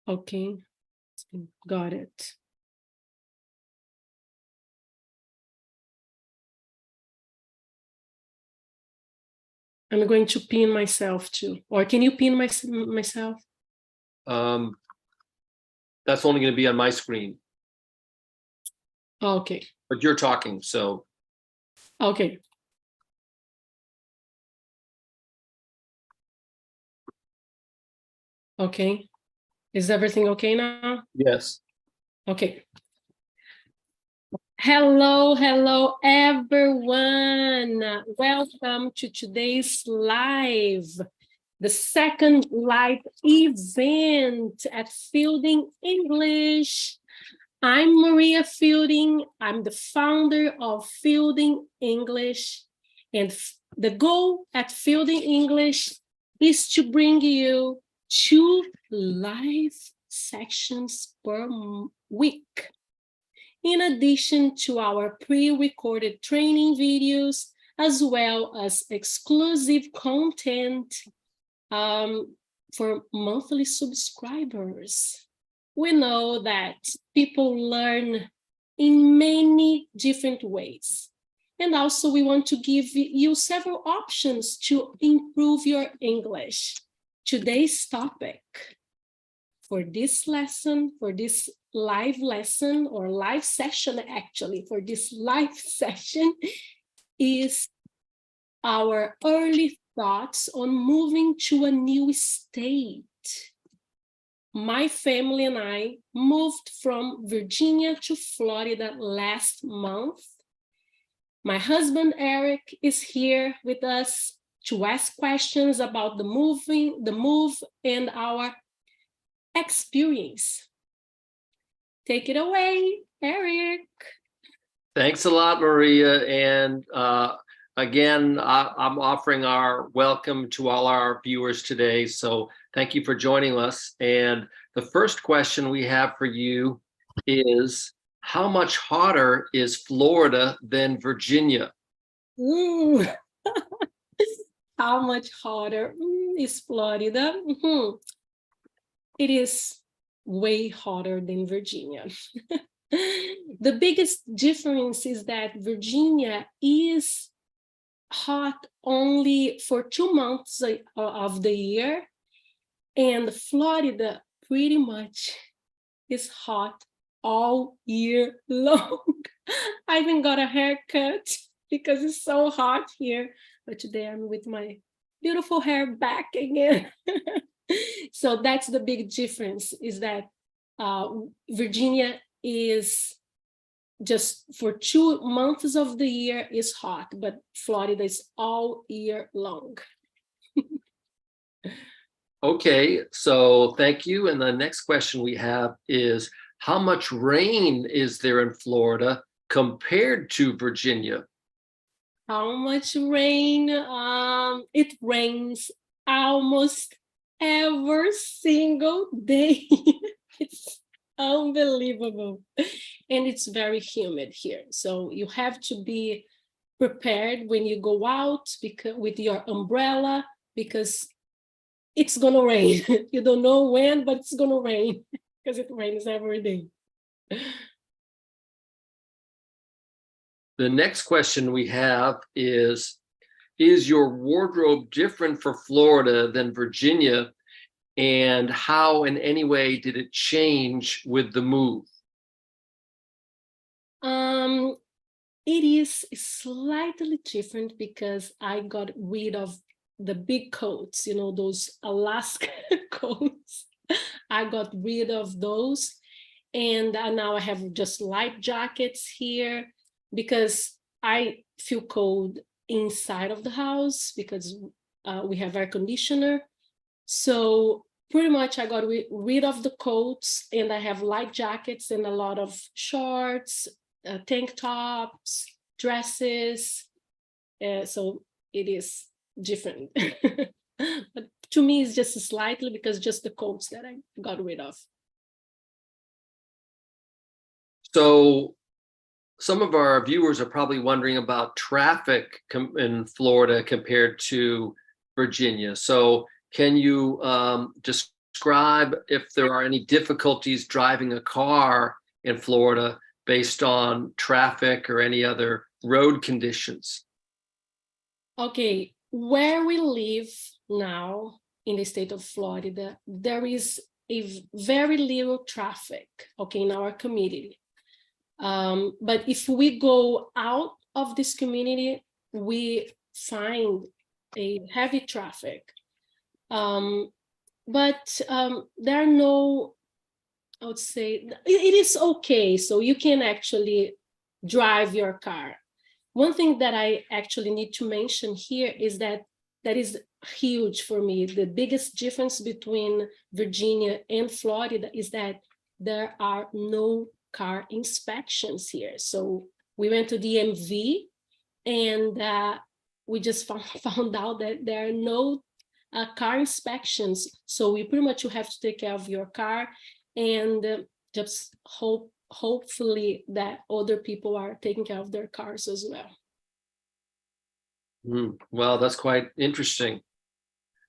Okay, got it. I'm going to pin myself too. Or can you pin myself? That's only going to be on my screen, Okay, but you're talking, so okay. Okay, is everything okay now? yes. Okay. Hello, hello, everyone. Welcome to today's live, the second live event at Fielding English. I'm Maria Fielding. I'm the founder of Fielding English. And the goal at Fielding English is to bring you 2 live sections per week, in addition to our pre-recorded training videos, as well as exclusive content for monthly subscribers. We know that people learn in many different ways. And also we want to give you several options to improve your English. Today's topic for this lesson, for this live lesson or live session, actually, for this live session is our early thoughts on moving to a new state. My family and I moved from Virginia to Florida last month. My husband, Eric, is here with us to ask questions about the move, and our experience. Take it away, Eric. Thanks a lot, Maria. And again, I'm offering our welcome to all our viewers today. So thank you for joining us. And the first question we have for you is, how much hotter is Florida than Virginia? Ooh. How much hotter is Florida? It is way hotter than Virginia. The biggest difference is that Virginia is hot only for 2 months of the year, and Florida pretty much is hot all year long. I even got a haircut because it's so hot here, but today I'm with my beautiful hair back again. So that's the big difference, is that Virginia is just for 2 months of the year is hot, but Florida is all year long. Okay, so thank you. And the next question we have is, how much rain is there in Florida compared to Virginia? How much rain? It rains almost every single day. It's unbelievable. And it's very humid here. So you have to be prepared when you go out with your umbrella, because it's gonna rain. You don't know when, but it's gonna rain because it rains every day. The next question we have is your wardrobe different for Florida than Virginia? And how in any way did it change with the move? It is slightly different because I got rid of the big coats, you know, those Alaska coats. I got rid of those. And now I have just light jackets here because I feel cold inside of the house because we have air conditioner. So pretty much I got rid of the coats, and I have light jackets and a lot of shorts, tank tops, dresses. So it is different. But to me, it's just slightly because just the coats that I got rid of. So some of our viewers are probably wondering about traffic in Florida compared to Virginia. So can you describe describe if there are any difficulties driving a car in Florida based on traffic or any other road conditions? Okay, where we live now in the state of Florida, there is very little traffic, okay, in our community. But if we go out of this community, we find a heavy traffic. But there are no, I would say, it is okay. So you can actually drive your car. One thing that I actually need to mention here is that is huge for me. The biggest difference between Virginia and Florida is that there are no car inspections here. So we went to DMV and we just found out that there are no car inspections. So we pretty much, you have to take care of your car and just hopefully that other people are taking care of their cars as well. Well, that's quite interesting.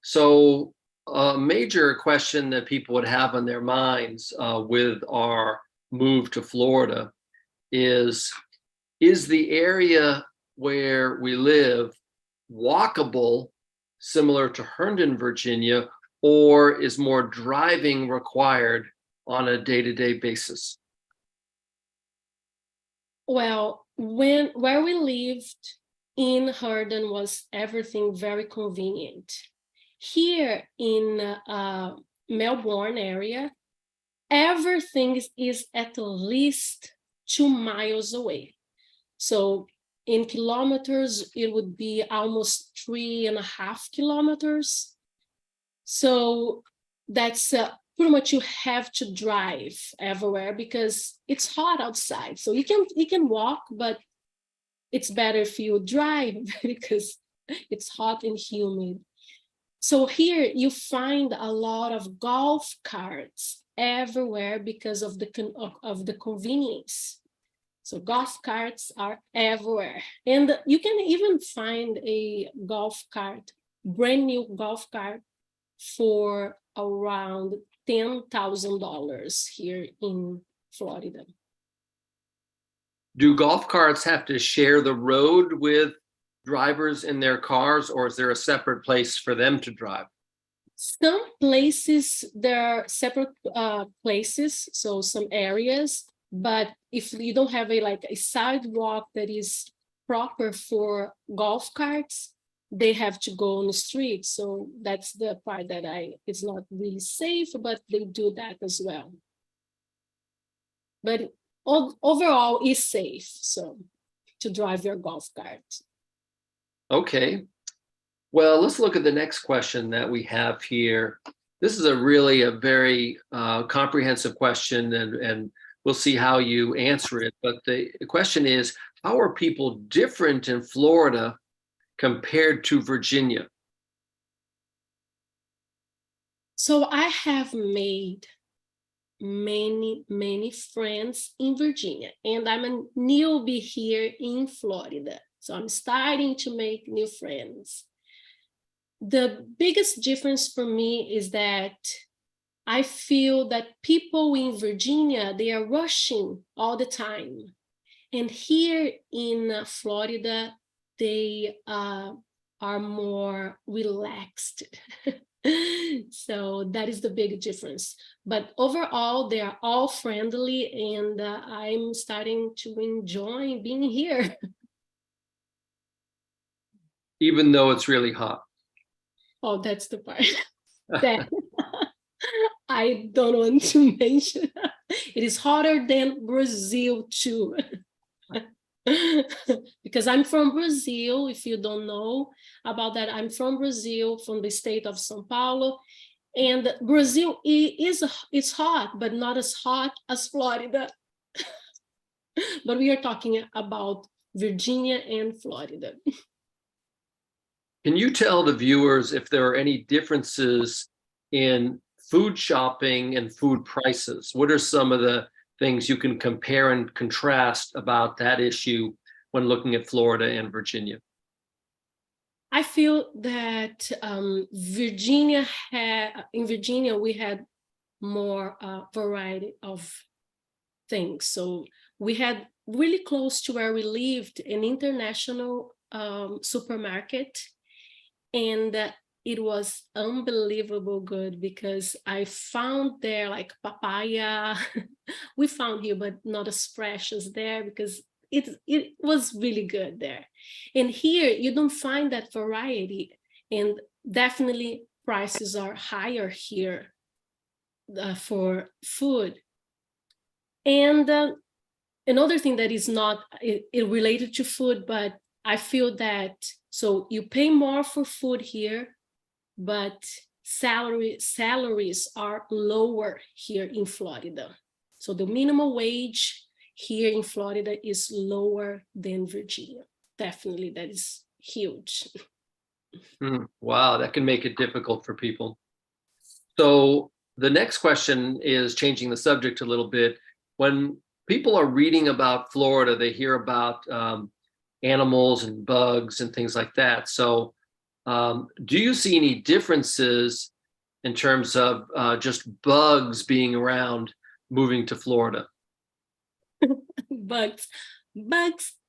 So a major question that people would have on their minds with our move to Florida is the area where we live walkable, similar to Herndon, Virginia, or is more driving required on a day-to-day basis? Well, where we lived in Herndon was everything very convenient. Here in Melbourne area, everything is at least 2 miles away. So in kilometers, it would be almost 3.5 kilometers. So that's pretty much, you have to drive everywhere because it's hot outside. So you can walk, but it's better if you drive because it's hot and humid. So here you find a lot of golf carts everywhere because of the convenience. So golf carts are everywhere. And you can even find a golf cart, brand new golf cart, for around $10,000 here in Florida. Do golf carts have to share the road with drivers in their cars, or is there a separate place for them to drive? Some places, there are separate places, so some areas, but if you don't have a sidewalk that is proper for golf carts, they have to go on the street. So that's the part that it's not really safe, but they do that as well. But overall, it's safe, so to drive your golf cart. Okay. Well, let's look at the next question that we have here. This is a very comprehensive question, and we'll see how you answer it. But the question is, how are people different in Florida compared to Virginia? So I have made many friends in Virginia, and I'm a newbie here in Florida. So I'm starting to make new friends. The biggest difference for me is that I feel that people in Virginia, they are rushing all the time. And here in Florida, they are more relaxed. So that is the big difference. But overall, they are all friendly, and I'm starting to enjoy being here. Even though it's really hot. Oh, that's the part that I don't want to mention. It is hotter than Brazil too. Because I'm from Brazil, if you don't know about that, I'm from Brazil, from the state of São Paulo. And Brazil it's hot, but not as hot as Florida. But we are talking about Virginia and Florida. Can you tell the viewers if there are any differences in food shopping and food prices? What are some of the things you can compare and contrast about that issue when looking at Florida and Virginia? I feel that in Virginia, we had more variety of things. So we had really close to where we lived an international supermarket, and it was unbelievable good because I found there like papaya. We found here, but not as fresh as there because it was really good there. And here you don't find that variety, and definitely prices are higher here for food. And another thing that is not it related to food, but I feel that so you pay more for food here, but salaries are lower here in Florida. So the minimum wage here in Florida is lower than Virginia. Definitely, that is huge. Wow, that can make it difficult for people. So the next question is changing the subject a little bit. When people are reading about Florida, they hear about animals and bugs and things like that. So do you see any differences in terms of just bugs being around moving to Florida? bugs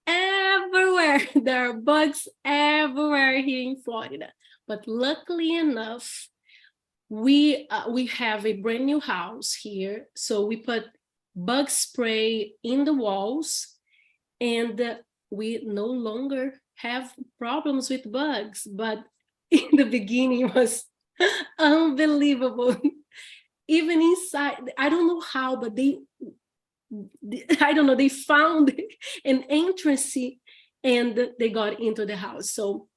everywhere. There are bugs everywhere here in Florida, but luckily enough, we have a brand new house here, so we put bug spray in the walls, and we no longer have problems with bugs. But in the beginning it was unbelievable. Even inside, I don't know how, but I don't know, they found an entrance and they got into the house. So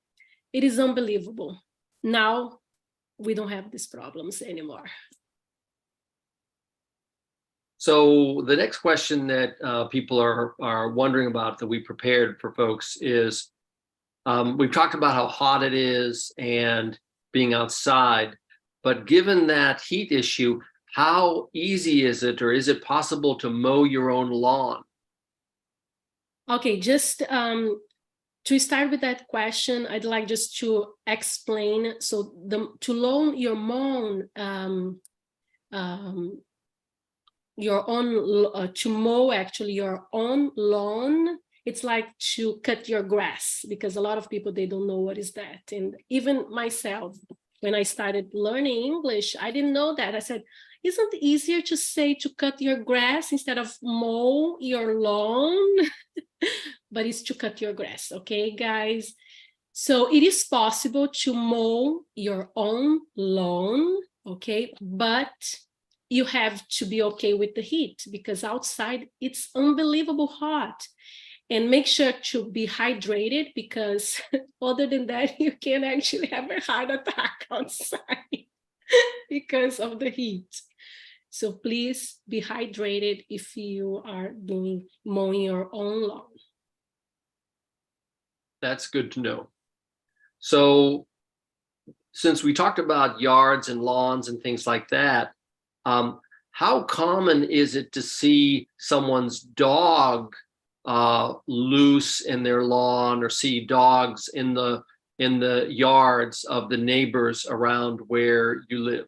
it is unbelievable. Now we don't have these problems anymore. So the next question that people are wondering about that we prepared for folks is, we've talked about how hot it is and being outside, but given that heat issue, how easy is it, or is it possible to mow your own lawn? Okay, just to start with that question, I'd like just to explain. So to loan your lawn, your own, to mow actually your own lawn, it's like to cut your grass, because a lot of people, they don't know what is that. And even myself, when I started learning English, I didn't know that. I said, isn't it easier to say to cut your grass instead of mow your lawn? But it's to cut your grass, okay, guys? So it is possible to mow your own lawn, okay? But you have to be okay with the heat, because outside it's unbelievable hot. And make sure to be hydrated, because other than that, you can actually have a heart attack outside because of the heat. So please be hydrated if you are mowing your own lawn. That's good to know. So since we talked about yards and lawns and things like that, how common is it to see someone's dog loose in their lawn, or see dogs in the yards of the neighbors around where you live?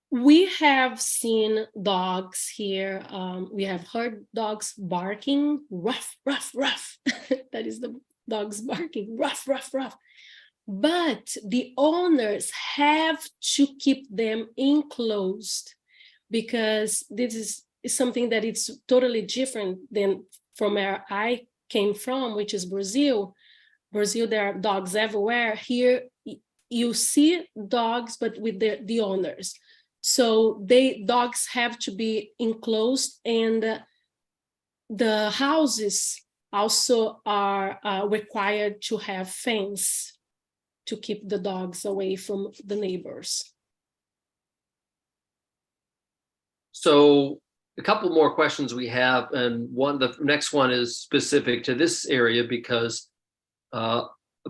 We have seen dogs here. We have heard dogs barking, ruff, ruff, ruff. That is the dogs barking, ruff, ruff, ruff. But the owners have to keep them enclosed, because this is something that it's totally different than from where I came from, which is Brazil. Brazil, there are dogs everywhere. Here, you see dogs, but with the owners. So dogs have to be enclosed, and the houses also are required to have fence to keep the dogs away from the neighbors. So a couple more questions we have, and the next one is specific to this area because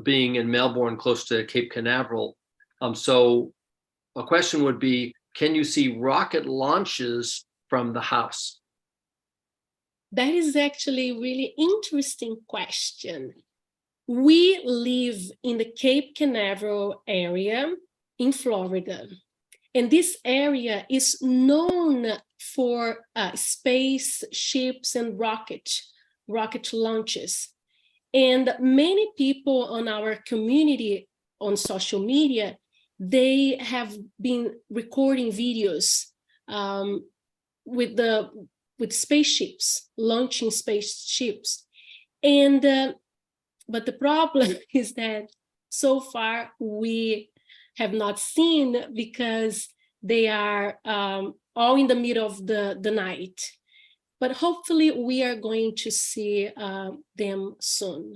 being in Melbourne, close to Cape Canaveral. So a question would be, can you see rocket launches from the house? That is actually a really interesting question. We live in the Cape Canaveral area in Florida. And this area is known for spaceships and rocket launches. And many people on our community on social media, they have been recording videos with spaceships, launching spaceships. And but the problem is that so far we have not seen, because they are all in the middle of the night. But hopefully we are going to see them soon.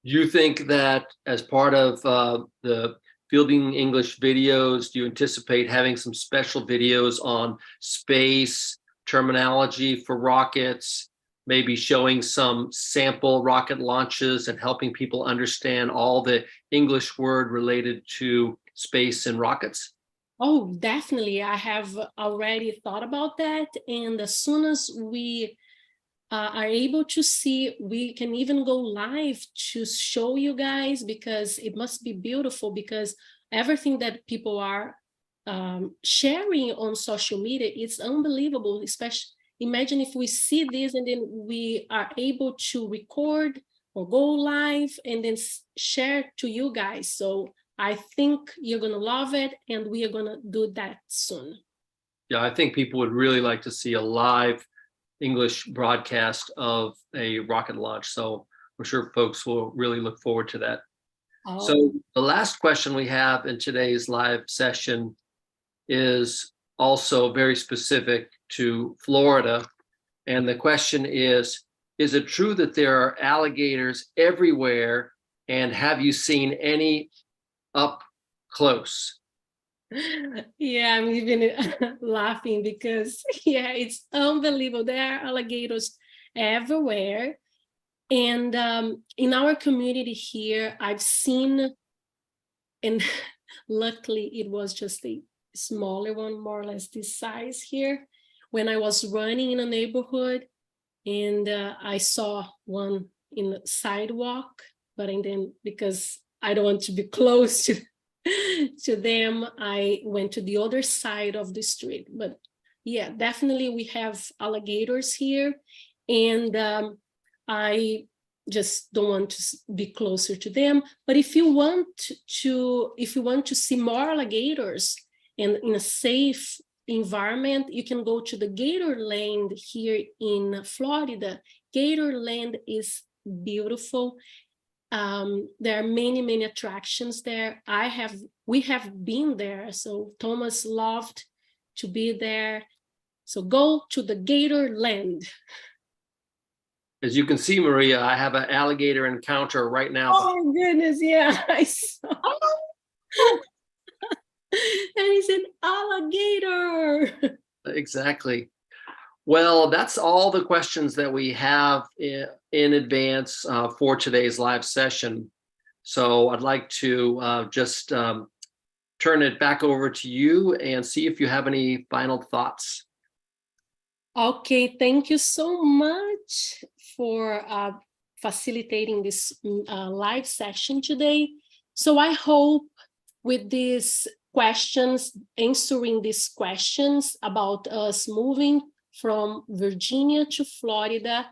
Do you think that as part of the Fielding English videos, do you anticipate having some special videos on space, terminology for rockets, maybe showing some sample rocket launches and helping people understand all the English word related to space and rockets? Oh, definitely. I have already thought about that. And as soon as we are able to see, we can even go live to show you guys, because it must be beautiful, because everything that people are sharing on social media, it's unbelievable. Especially, imagine if we see this and then we are able to record or go live and then share to you guys. So I think you're going to love it, and we are going to do that soon. Yeah, I think people would really like to see a live English broadcast of a rocket launch. So I'm sure folks will really look forward to that. Oh. So the last question we have in today's live session is also very specific to Florida. And the question is it true that there are alligators everywhere? And have you seen any up close? Yeah, I'm even laughing because, yeah, it's unbelievable. There are alligators everywhere. And in our community here, I've seen, and luckily it was just a smaller one, more or less this size here, when I was running in a neighborhood, and I saw one in the sidewalk, but then because I don't want to be close to them, I went to the other side of the street. But yeah, definitely we have alligators here, and I just don't want to be closer to them. But if you want to see more alligators and in a safe environment, you can go to the Gatorland here in Florida. Gatorland is beautiful. There are many attractions there. We have been there, so Thomas loved to be there. So go to the Gatorland. As you can see, Maria, I have an alligator encounter right now. Oh goodness, yeah, I saw. And he's an alligator. Exactly. Well, that's all the questions that we have in advance for today's live session. So I'd like to just turn it back over to you and see if you have any final thoughts. Okay, thank you so much for facilitating this live session today. So I hope with these questions, answering these questions about us moving from Virginia to Florida,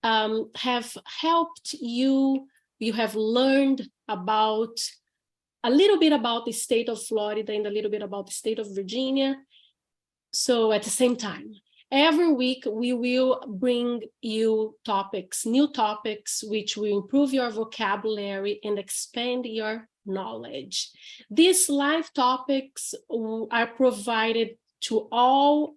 have helped you. You have learned about a little bit about the state of Florida and a little bit about the state of Virginia. So at the same time, every week we will bring you topics, new topics, which will improve your vocabulary and expand your knowledge. These live topics are provided to all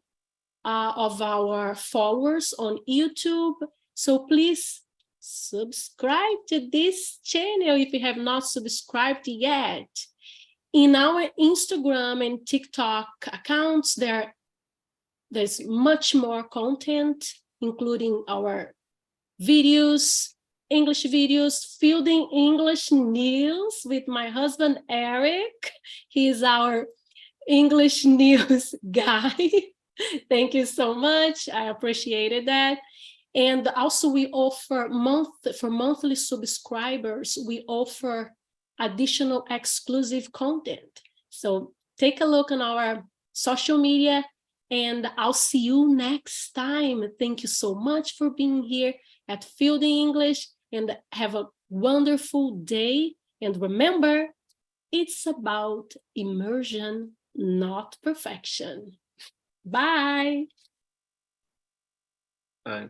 of our followers on YouTube. So please subscribe to this channel if you have not subscribed yet. In our Instagram and TikTok accounts, there's much more content, including our videos, English videos, Fielding English News with my husband, Eric. He's our English news guy. Thank you so much. I appreciated that. And also we offer for monthly subscribers, we offer additional exclusive content. So take a look on our social media, and I'll see you next time. Thank you so much for being here at Fielding English, and have a wonderful day. And remember, it's about immersion, not perfection. Bye. Bye.